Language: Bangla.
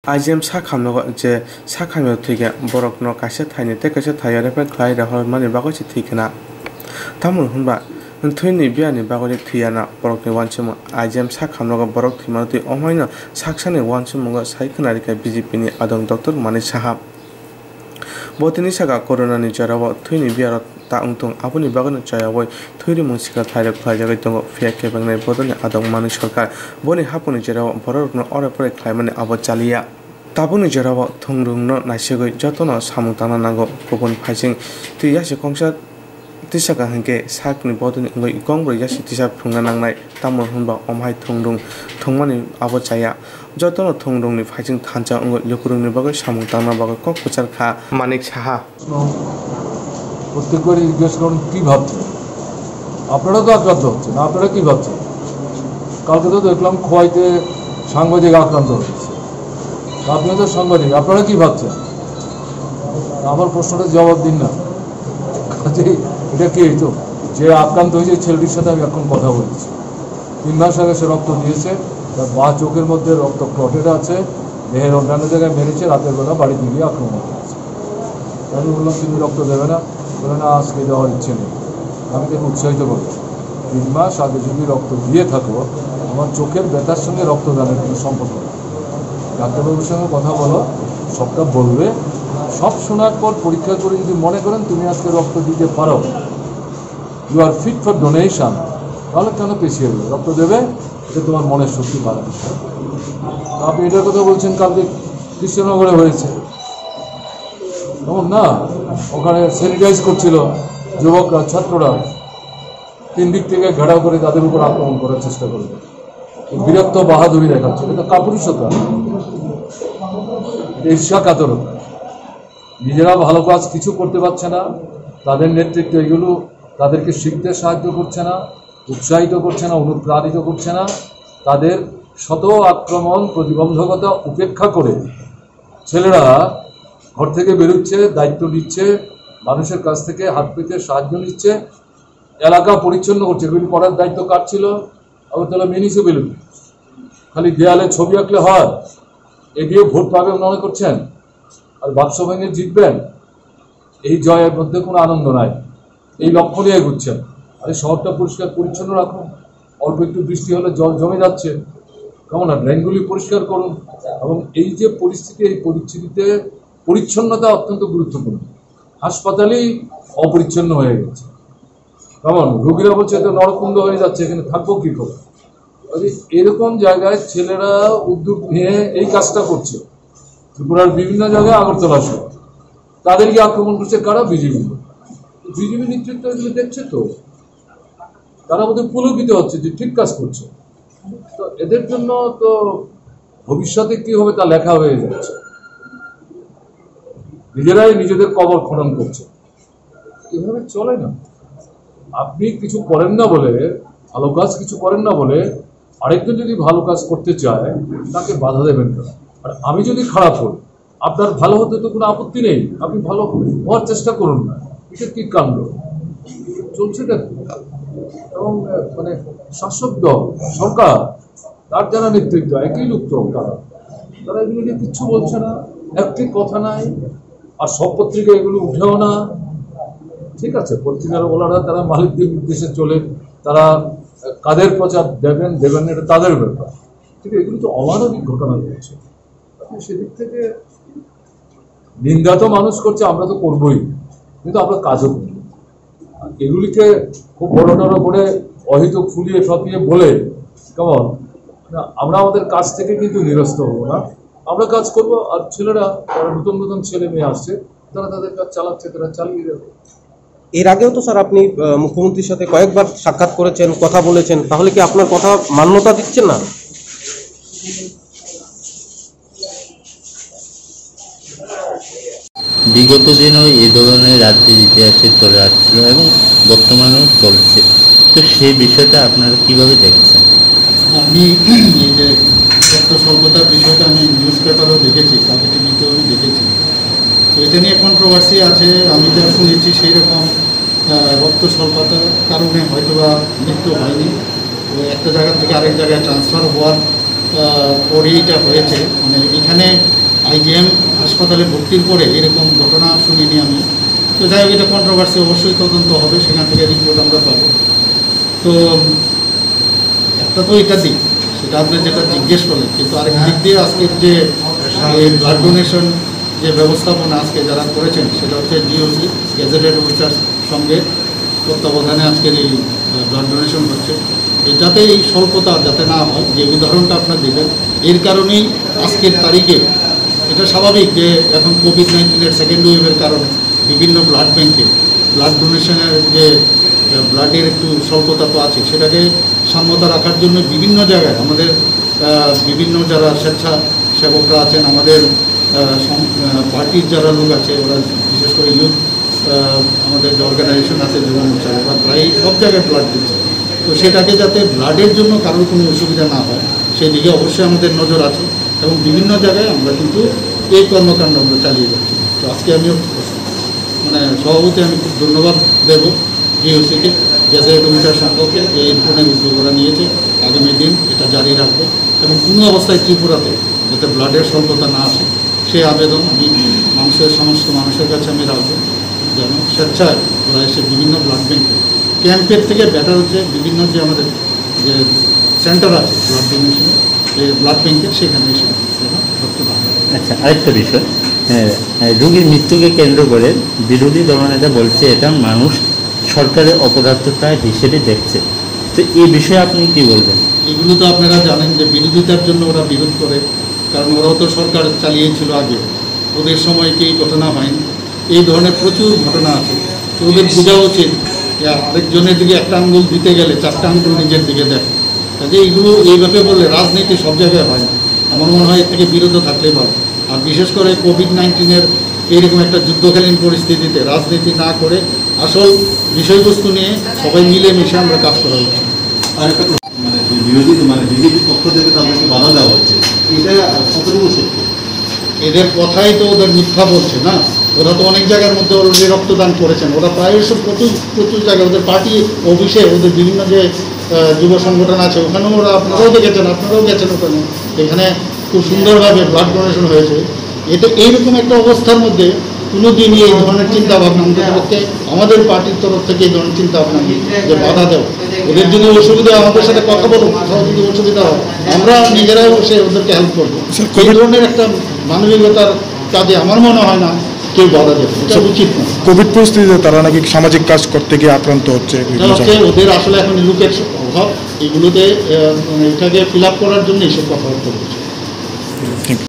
आइजेम सा खामनो जे सा खामनो थैगे बरक न कासे थाइने ते कासे थाइयारे पे क्लाइ रहल माने बागो से थैखना तामुन हुनबा थैनि बियानि बागो थैयाना बरक नि वानसम आइजेम सा खामनो बरक थैमा थै अमाइनो साक्षाने वानसम साइखनारि का बीजेपी नि आदम डॉक्टर माने साहा बतिनि सागा कोरोना नि जराव थैनि बियार ता उंतुं आबुनि बागो चायावै थैरि मुसिका थाइरे फ्लाइजागै दङ फिया केबांनाय बदनि आदम माने सरकार बनि हापुनि जराव बरक न अरे परे क्लाइमाने आबो चालिया ताबुनि जराव थंरुंनो नाइसेगै जतन सामुं ताना नांगौ गुबुन फाइसिं तियासि कंसा तिसागा हंके साकनि बदनि अंगै गंब्रै यासि तिसा फुंना नांनाय तामुन हुनबा अमहाय थंरुं थंमानि आबो चाया जतन थंरुंनि फाइसिं थांचा अंगै लुकुरुंनि बागै सामुं ताना बागै क कुचार खा मानिक साहा প্রত্যেকবারই জিজ্ঞেস করুন কী ভাবছেন, আপনারা তো আক্রান্ত হচ্ছেন, আপনারা কী ভাবছেন? কালকে তো দেখলাম খোয়াইতে সাংবাদিক আক্রান্ত হচ্ছে, আপনিও তো সাংবাদিক, আপনারা কী ভাবছেন? আমার প্রশ্নটা জবাব দিন না। কাজেই এটা কি হইতো যে আক্রান্ত হয়েছে ছেলেটির সাথে আমি এখন কথা বলছি, 3 মাস আগে সে রক্ত দিয়েছে, তার বা চোখের মধ্যে রক্ত ক্লটেড আছে, দেহের অন্যান্য জায়গায় মেরেছে, রাতের বেলা বাড়িতে গিয়ে আক্রমণ করেছে। আমি বললাম তুমি রক্ত দেবে না, বলে না আজকে দেওয়ার ইচ্ছে নেই। আমি তাকে উৎসাহিত করছি 3 মাস আগে যদি রক্ত দিয়ে থাকো, আমার চোখের ব্যথার সঙ্গে রক্তদানের কোনো সম্পর্ক নেই। ডাক্তারবাবুর সঙ্গে কথা বলো, সবটা বলবে, সব শোনার পর পরীক্ষা করে যদি মনে করেন তুমি আজকে রক্ত দিতে পারো, you are fit for donation, তাহলে কেন পেছিয়ে দেবে, রক্ত দেবে, এটা তোমার মনের শক্তি বাড়াবে। আপনি এটার কথা বলছেন কালকে কৃষ্ণনগরে হয়েছে, এমন না? ওখানে স্যানিটাইজ করছিল যুবকরা, ছাত্ররা 3 দিক থেকে ঘেরাও করে তাদের উপর আক্রমণ করার চেষ্টা করবে, বীরত্ব বাহাদুরি দেখাচ্ছে, এটা কাপুরুষতা, ঈর্ষা কাতরতা। নিজেরা ভালো কাজ কিছু করতে পারছে না, তাদের নেতৃত্ব এগুলো তাদেরকে শিখতে সাহায্য করছে না, উৎসাহিত করছে না, অনুপ্রাণিত করছে না। তাদের শত আক্রমণ প্রতিবন্ধকতা উপেক্ষা করে ছেলেরা ঘর থেকে বেরোচ্ছে, দায়িত্ব নিচ্ছে, মানুষের কাছ থেকে হাত পেতে সাহায্য নিচ্ছে, এলাকা পরিচ্ছন্ন করছে। এগুলি করার দায়িত্ব কার ছিল? আগরতলা মিউনিসিপ্যালিটি। খালি দেয়ালে ছবি আঁকলে হয়? এ দিয়ে ভোট পাবে মনে করছেন? আর বাক্স ভেঙে জিতবেন? এই জয়ের মধ্যে কোনো আনন্দ নাই, এই লক্ষ্য নিয়ে এগুচ্ছেন। আরে শহরটা পরিষ্কার পরিচ্ছন্ন রাখুন, অল্প একটু বৃষ্টি হলে জল জমে যাচ্ছে, কেমন না? ড্রেনগুলি পরিষ্কার করুন। এবং এই যে পরিস্থিতি, এই পরিস্থিতিতে পরিচ্ছন্নতা অত্যন্ত গুরুত্বপূর্ণ। হাসপাতালেই অপরিচ্ছন্ন হয়ে গেছে, কেমন? রোগীরা বলছে তো নরকুণ্ড হয়ে যাচ্ছে, এখানে থাকবো কী করে? এরকম জায়গায় ছেলেরা উদ্যোগ নিয়ে এই কাজটা করছে। ত্রিপুরার বিভিন্ন জায়গায়, আগরতলা সহ তাদেরকে আক্রমণ করছে কারা? বিজেপি। বিজেপি নেতৃত্ব এগুলো দেখছে তো, তারা বোধহয় পুলকিত হচ্ছে যে ঠিক কাজ করছে। তো এদের জন্য তো ভবিষ্যতে কী হবে তা লেখা হয়ে যাচ্ছে, নিজেরাই নিজেদের কবর খনন করছে। এভাবে চলে না। আপনি কিছু করেন না বলে, ভালো কাজ কিছু করেন না বলে আরেকজন যদি ভালো কাজ করতে চায় তাকে বাধা দেবেন না। আর আমি যদি খারাপ হই, আপনার ভালো হতে তো কোনো আপত্তি নেই, আপনি ভালো হওয়ার চেষ্টা করুন না। এটা কি কাণ্ড চলছে? এবং মানে শাসক দল, সরকার, তার যারা নেতৃত্ব, একই লোক তো, তারা এগুলো নিয়ে কিচ্ছু বলছে না, একটি কথা নাই। আর সব পত্রিকা এগুলো উঠেও না। ঠিক আছে, পত্রিকার ওলারা তারা মালিকদের নির্দেশে চলে, তারা কাদের প্রচার দেবেন দেবেন এটা তাদের ব্যাপার। ঠিক আছে, এগুলো তো অমানবিক ঘটনা ঘটছে। সেদিক থেকে নিন্দা তো মানুষ করছে, আমরা তো করবোই, কিন্তু আমরা কাজও করি। এগুলিকে খুব বড় বড় করে অহেতুক ফুলিয়ে ফাঁপিয়ে বলে কেমন না, আমরা আমাদের কাজ থেকে কিন্তু নিরস্ত হবো না, আমরা কাজ করব। আর ছেলেরা, যারা নতুন নতুন ছেলে মেয়ে আসছে, তারা তাদের কাজ চালাচ্ছে, তারা চালিয়ে যাবে। এর আগেও তো স্যার আপনি মুখ্যমন্ত্রীর সাথে কয়েকবার সাক্ষাৎ করেছেন, কথা বলেছেন, তাহলে কি আপনার কথা মান্যতা দিচ্ছেন না? বিগত দিনও এই ধরনের রাজ্যের ইতিহাসে চলে আসছিল এবং বর্তমানেও চলছে, তো সেই বিষয়টা আপনারা কিভাবে দেখছেন? আমি এই যে রক্ত স্বল্পতার বিষয়টা আমি নিউজ পেপারেও দেখেছি, কালকে টিভিতেও আমি দেখেছি। তো এটা নিয়ে কন্ট্রোভার্সি আছে। আমি যা শুনেছি সেই রকম রক্ত স্বল্পতার কারণে হয়তোবা মৃত্যু হয়নি, একটা জায়গা থেকে আরেক জায়গায় ট্রান্সফার হওয়ার পরেই এটা হয়েছে। মানে এখানে IGM হাসপাতালে ভর্তির পরে এরকম ঘটনা শুনিনি আমি। তো যাই হোক, এটা কন্ট্রোভার্সি, অবশ্যই তদন্ত হবে, সেখান থেকে রিপোর্ট আমরা পাবো। তো একটা তো এটা দিক, সেটা আপনি যেটা জিজ্ঞেস করলেন, কিন্তু আরেক দিক দিয়ে আজকের যে ব্লাড ডোনেশন যে ব্যবস্থাপনা আজকে যারা করেছেন, সেটা হচ্ছে GOC গেজেটেড অফিসার সঙ্গে তত্ত্বাবধানে আজকের এই ব্লাড ডোনেশন হচ্ছে। যাতে এই স্বল্পতা যাতে না হয়, যে উদাহরণটা আপনার দিলেন, এর কারণেই আজকের তারিখে এটা স্বাভাবিক যে এখন কোভিড-19 সেকেন্ড ওয়েভের কারণে বিভিন্ন ব্লাড ব্যাংকে ব্লাড ডোনেশনের যে ব্লাডের একটু স্বল্পতা তো আছে, সেটাকে সাম্যতা রাখার জন্য বিভিন্ন জায়গায় আমাদের বিভিন্ন যারা স্বেচ্ছাসেবকরা আছেন, আমাদের পার্টির যারা লোক আছে, ওরা বিশেষ করে ইউথ আমাদের যে অর্গানাইজেশন আছে যুব মোর্চা, ওরা প্রায় সব জায়গায় ব্লাড দিচ্ছে। তো সেটাকে যাতে ব্লাডের জন্য কারোর কোনো অসুবিধা না হয় সেদিকে অবশ্যই আমাদের নজর আছে, এবং বিভিন্ন জায়গায় আমরা কিন্তু এই কর্মকাণ্ড আমরা চালিয়ে যাচ্ছি। তো আজকে আমিও সভাপতি আমি খুব ধন্যবাদ দেব GOCকে, গেজেটেড অফিসার সংঘকে, এই ধরনের উদ্যোগ ওরা নিয়েছে। আগামী দিন এটা জারি রাখবে, এবং কোনো অবস্থায় ত্রিপুরাতে যাতে ব্লাডের স্বল্পতা না আসে সেই আবেদন আমি সমস্ত মানুষের কাছে আমি রাখবো, যেন স্বেচ্ছায় ওরা এসে বিভিন্ন ব্লাড ব্যাংকে ক্যাম্পের থেকে বেটার হচ্ছে বিভিন্ন যে আমাদের যে সেন্টার আছে ব্লাড ডোনেশনের, এই ব্লাড ব্যাংকের, সেখানে এসে রক্ত দান করে। আচ্ছা, আরেকটা বিষয়, রোগীর মৃত্যুকে কেন্দ্র করে বিরোধী দলনেতা বলছে এটা মানুষ সরকারের অপদার্থতা হিসেবে দেখছে। তো এই বিষয়ে আপনি কি বলবেন? এগুলো তো আপনারা জানেন যে বিরোধিতার জন্য ওরা বিরোধ করে, কারণ ওরাও তো সরকার চালিয়েছিল আগে, ওদের সময় কি এই ঘটনা হয়নি? এই ধরনের প্রচুর ঘটনা আছে। তো ওদের বোঝা উচিত যে আরেকজনের দিকে একটা আঙ্গুল দিতে গেলে 4টা আঙ্গুল নিজের দিকে দেখে। কাজে এইগুলো এইভাবে বললে রাজনীতি সব জায়গায় হয় না। আমার মনে হয় এর থেকে বিরত থাকলেই ভালো। আর বিশেষ করে কোভিড-19 এইরকম একটা যুদ্ধকালীন পরিস্থিতিতে রাজনীতি না করে আসল বিষয়বস্তু নিয়ে সবাই মিলেমিশে আমরা কাজ করা উচিত। আর একটা বিজেপির পক্ষ থেকে তাদেরকে বাধা দেওয়া হচ্ছে, এটা কতটুকু সত্য? এদের কথাই তো ওদের মিথ্যা বলছে না। ওরা তো অনেক জায়গার মধ্যে অলরেডি রক্তদান করেছেন, ওরা প্রায় সব প্রচুর জায়গায় ওদের পার্টি অফিসে, ওদের বিভিন্ন যে যুব সংগঠন আছে ওখানেও ওরা, আপনারাও দেখেছেন, আপনারাও গেছেন ওখানে, এখানে খুব সুন্দরভাবে ব্লাড ডোনেশন হয়েছে। এটা এইরকম একটা অবস্থার মধ্যে কোনো দিনই এই ধরনের চিন্তাভাবনা অন্ততপক্ষে আমাদের পার্টির তরফ থেকে এই ধরনের চিন্তাভাবনা যে বাধা দেওয়া, ওদের যদি অসুবিধা আমাদের সাথে কথা বলো, কোথাও যদি অসুবিধা হয় আমরা নিজেরাই বসে ওদেরকে হেল্প করবো। এই ধরনের একটা মানবিকতার কাজে আমার মনে হয় না কেউ বাধা দেবে, এটা উচিত না। কোভিড পরিস্থিতিতে তারা নাকি সামাজিক কাজ করতে গিয়ে আক্রান্ত হচ্ছে। ওদের আসলে এখন লোকের অভাব, এগুলোতে এটাকে ফিল আপ করার জন্য এইসব কথাবার্তা বলছে।